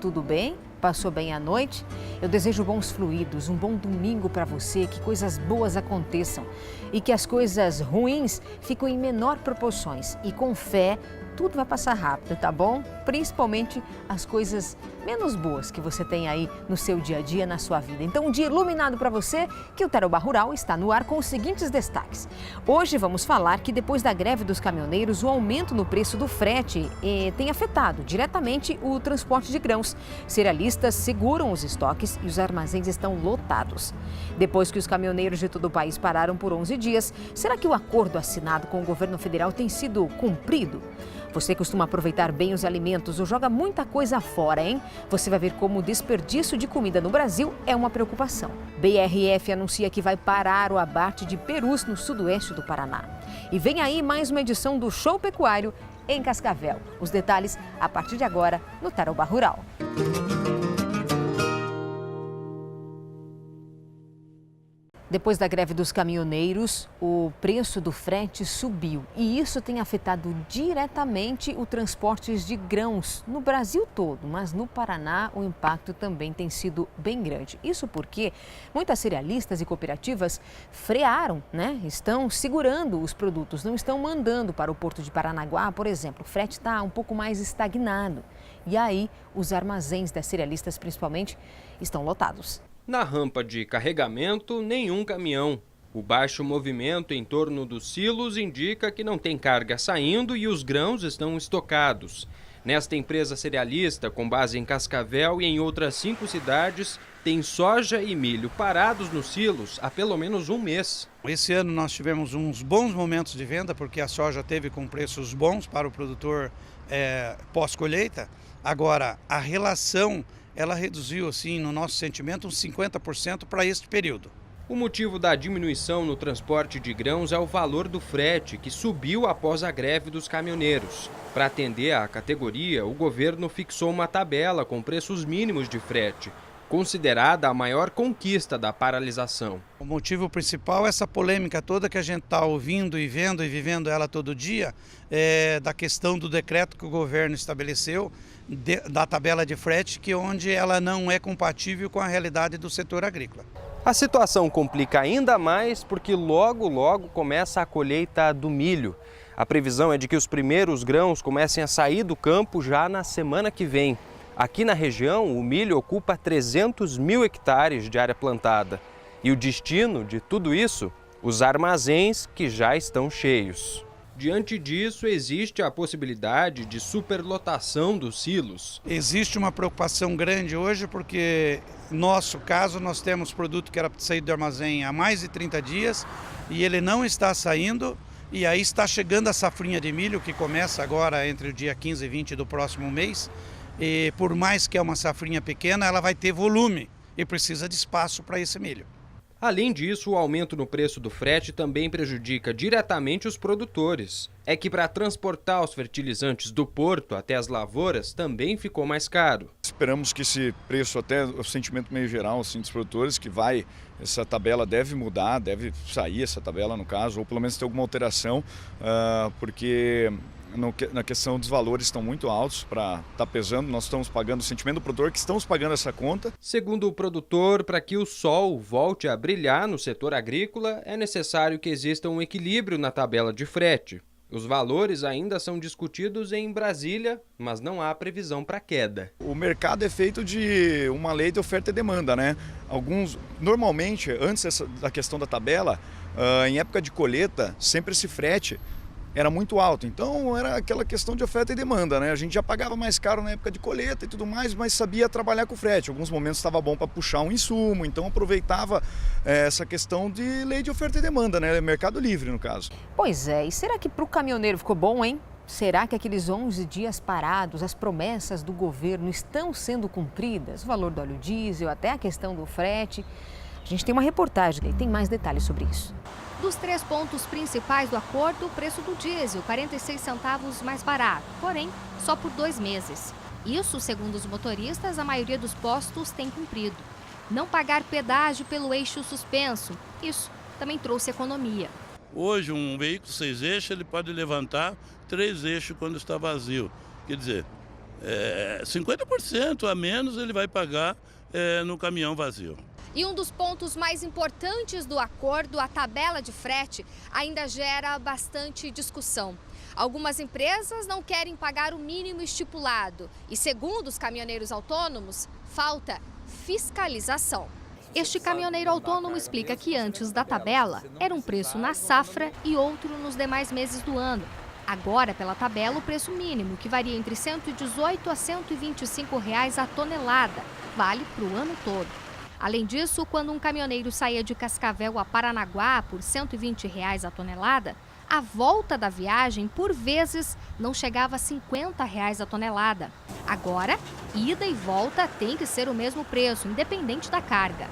tudo bem? Passou bem a noite? Eu desejo bons fluidos, um bom domingo para você, que coisas boas aconteçam e que as coisas ruins fiquem em menor proporções. E com fé, tudo vai passar rápido, tá bom? Principalmente as coisas menos boas que você tem aí no seu dia a dia, na sua vida. Então, um dia iluminado para você, que o Tarobá Rural está no ar com os seguintes destaques. Hoje vamos falar que depois da greve dos caminhoneiros, o aumento no preço do frete tem afetado diretamente o transporte de grãos. Cerealistas seguram os estoques e os armazéns estão lotados. Depois que os caminhoneiros de todo o país pararam por 11 dias, será que o acordo assinado com o governo federal tem sido cumprido? Você costuma aproveitar bem os alimentos ou joga muita coisa fora, hein? Você vai ver como o desperdício de comida no Brasil é uma preocupação. BRF anuncia que vai parar o abate de perus no sudoeste do Paraná. E vem aí mais uma edição do Show Pecuário em Cascavel. Os detalhes a partir de agora no Tarobá Rural. Depois da greve dos caminhoneiros, o preço do frete subiu e isso tem afetado diretamente o transporte de grãos no Brasil todo, mas no Paraná o impacto também tem sido bem grande. Isso porque muitas cerealistas e cooperativas frearam, né? Estão segurando os produtos, não estão mandando para o Porto de Paranaguá, por exemplo. O frete está um pouco mais estagnado e aí os armazéns das cerealistas principalmente estão lotados. Na rampa de carregamento, nenhum caminhão. O baixo movimento em torno dos silos indica que não tem carga saindo e os grãos estão estocados. Nesta empresa cerealista, com base em Cascavel e em outras 5 cidades, tem soja e milho parados nos silos há pelo menos um mês. Esse ano nós tivemos uns bons momentos de venda, porque a soja teve com preços bons para o produtor pós-colheita. Agora, a relação ela reduziu, assim, no nosso sentimento, uns 50% para este período. O motivo da diminuição no transporte de grãos é o valor do frete, que subiu após a greve dos caminhoneiros. Para atender à categoria, o governo fixou uma tabela com preços mínimos de frete, considerada a maior conquista da paralisação. O motivo principal é essa polêmica toda que a gente está ouvindo e vendo e vivendo ela todo dia, da questão do decreto que o governo estabeleceu, da tabela de frete, que onde ela não é compatível com a realidade do setor agrícola. A situação complica ainda mais porque logo começa a colheita do milho. A previsão é de que os primeiros grãos comecem a sair do campo já na semana que vem. Aqui na região, o milho ocupa 300 mil hectares de área plantada. E o destino de tudo isso? Os armazéns que já estão cheios. Diante disso, existe a possibilidade de superlotação dos silos. Existe uma preocupação grande hoje porque, no nosso caso, nós temos produto que era para sair do armazém há mais de 30 dias e ele não está saindo. E aí está chegando a safrinha de milho, que começa agora entre o dia 15 e 20 do próximo mês. E por mais que é uma safrinha pequena, ela vai ter volume e precisa de espaço para esse milho. Além disso, o aumento no preço do frete também prejudica diretamente os produtores. É que para transportar os fertilizantes do porto até as lavouras também ficou mais caro. Esperamos que esse preço, até o sentimento meio geral assim, dos produtores, que essa tabela deve mudar, deve sair essa tabela no caso, ou pelo menos ter alguma alteração, porque na questão dos valores estão muito altos para estar pesando, nós estamos pagando o sentimento do produtor que estamos pagando essa conta. Segundo o produtor, para que o sol volte a brilhar no setor agrícola, é necessário que exista um equilíbrio na tabela de frete. Os valores ainda são discutidos em Brasília, mas não há previsão para queda. O mercado é feito de uma lei de oferta e demanda, né? Normalmente, antes da questão da tabela, em época de colheita, sempre esse frete era muito alto, então era aquela questão de oferta e demanda, né? A gente já pagava mais caro na época de colheita e tudo mais, mas sabia trabalhar com frete. Em alguns momentos estava bom para puxar um insumo, então aproveitava essa questão de lei de oferta e demanda, né? Mercado livre, no caso. Pois é, e será que para o caminhoneiro ficou bom, hein? Será que aqueles 11 dias parados, as promessas do governo estão sendo cumpridas? O valor do óleo diesel, até a questão do frete. A gente tem uma reportagem, tem mais detalhes sobre isso. Dos 3 pontos principais do acordo, o preço do diesel, 46 centavos mais barato, porém, só por 2 meses. Isso, segundo os motoristas, a maioria dos postos tem cumprido. Não pagar pedágio pelo eixo suspenso, isso também trouxe economia. Hoje, um veículo 6 eixos, ele pode levantar 3 eixos quando está vazio. Quer dizer, 50% a menos ele vai pagar no caminhão vazio. E um dos pontos mais importantes do acordo, a tabela de frete, ainda gera bastante discussão. Algumas empresas não querem pagar o mínimo estipulado e, segundo os caminhoneiros autônomos, falta fiscalização. Este caminhoneiro autônomo explica que antes da tabela era um preço na safra e outro nos demais meses do ano. Agora, pela tabela, o preço mínimo, que varia entre R$ 118 a R$ 125 a tonelada, vale para o ano todo. Além disso, quando um caminhoneiro saía de Cascavel a Paranaguá por R$ 120 a tonelada, a volta da viagem, por vezes, não chegava a R$ 50 a tonelada. Agora, ida e volta tem que ser o mesmo preço, independente da carga.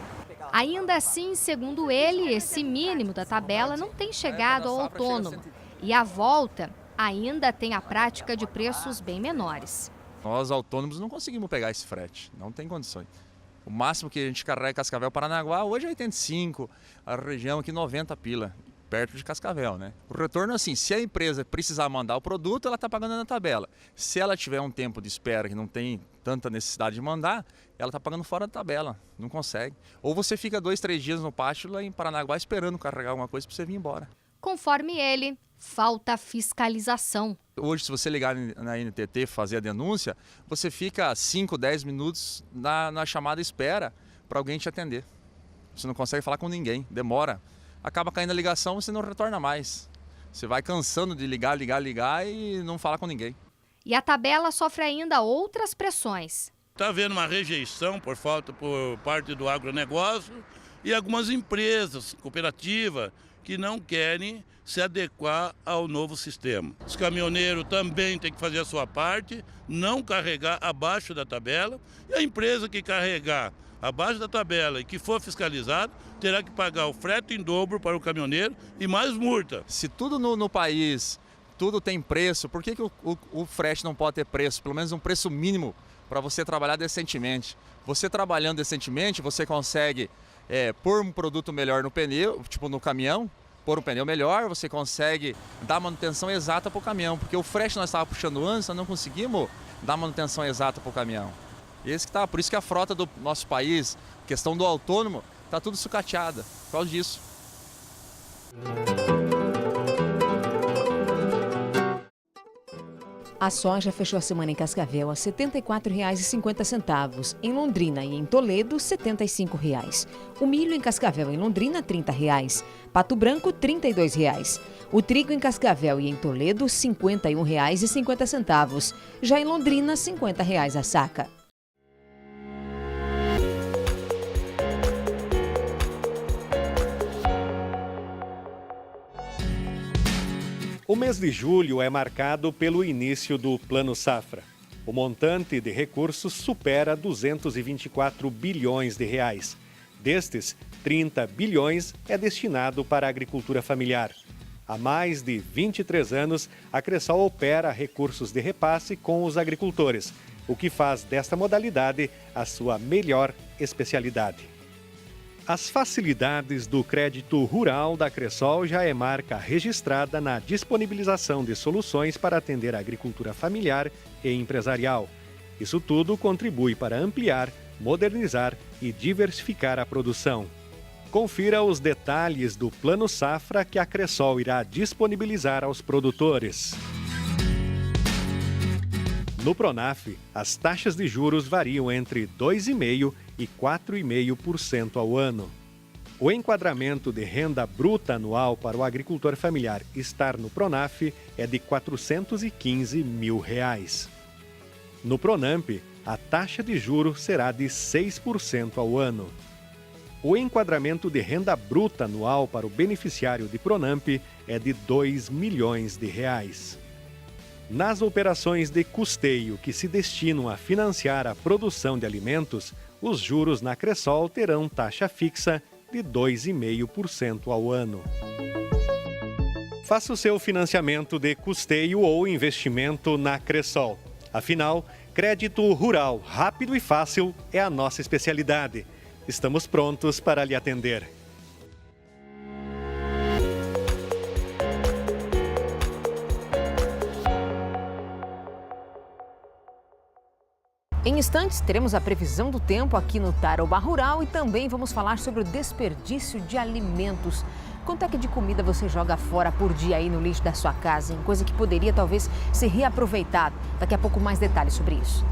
Ainda assim, segundo ele, esse mínimo da tabela não tem chegado ao autônomo. E a volta ainda tem a prática de preços bem menores. Nós, autônomos, não conseguimos pegar esse frete, não tem condições. O máximo que a gente carrega em Cascavel, Paranaguá, hoje é 85, a região aqui 90 pila, perto de Cascavel, né? O retorno é assim, se a empresa precisar mandar o produto, ela está pagando na tabela. Se ela tiver um tempo de espera que não tem tanta necessidade de mandar, ela está pagando fora da tabela, não consegue. Ou você fica 2, 3 dias no pátio lá em Paranaguá esperando carregar alguma coisa para você vir embora. Conforme ele, falta fiscalização. Hoje, se você ligar na NTT fazer a denúncia, você fica 5, 10 minutos na chamada espera para alguém te atender. Você não consegue falar com ninguém, demora. Acaba caindo a ligação, você não retorna mais. Você vai cansando de ligar e não falar com ninguém. E a tabela sofre ainda outras pressões. Está havendo uma rejeição por parte do agronegócio e algumas empresas, cooperativas, que não querem se adequar ao novo sistema. Os caminhoneiros também têm que fazer a sua parte, não carregar abaixo da tabela, e a empresa que carregar abaixo da tabela e que for fiscalizado, terá que pagar o frete em dobro para o caminhoneiro e mais multa. Se tudo no país, tudo tem preço, por que o frete não pode ter preço? Pelo menos um preço mínimo para você trabalhar decentemente. Você trabalhando decentemente, você consegue pôr um produto melhor no pneu, tipo no caminhão, pôr um pneu melhor, você consegue dar manutenção exata para o caminhão, porque o frete nós estávamos puxando antes, nós não conseguimos dar manutenção exata para o caminhão. Por isso que a frota do nosso país, questão do autônomo, está tudo sucateada, por causa disso. A soja fechou a semana em Cascavel a R$ 74,50, em Londrina e em Toledo, R$ 75. O milho em Cascavel e em Londrina, R$ 30. Pato Branco, R$ 32. O trigo em Cascavel e em Toledo, R$ 51,50. Já em Londrina, R$ 50 a saca. O mês de julho é marcado pelo início do Plano Safra. O montante de recursos supera 224 bilhões de reais. Destes, 30 bilhões é destinado para a agricultura familiar. Há mais de 23 anos, a Cressol opera recursos de repasse com os agricultores, o que faz desta modalidade a sua melhor especialidade. As facilidades do crédito rural da Cressol já é marca registrada na disponibilização de soluções para atender a agricultura familiar e empresarial. Isso tudo contribui para ampliar, modernizar e diversificar a produção. Confira os detalhes do Plano Safra que a Cressol irá disponibilizar aos produtores. No Pronaf, as taxas de juros variam entre 2,5% e 4,5% ao ano. O enquadramento de renda bruta anual para o agricultor familiar estar no Pronaf é de R$ 415 mil. No Pronamp, a taxa de juros será de 6% ao ano. O enquadramento de renda bruta anual para o beneficiário de Pronamp é de R$ 2 milhões. Nas operações de custeio que se destinam a financiar a produção de alimentos, os juros na Cressol terão taxa fixa de 2,5% ao ano. Faça o seu financiamento de custeio ou investimento na Cressol. Afinal, crédito rural rápido e fácil é a nossa especialidade. Estamos prontos para lhe atender. Em instantes, teremos a previsão do tempo aqui no Tarobá Rural e também vamos falar sobre o desperdício de alimentos. Quanto é que de comida você joga fora por dia aí no lixo da sua casa, hein? Coisa que poderia talvez ser reaproveitado. Daqui a pouco mais detalhes sobre isso.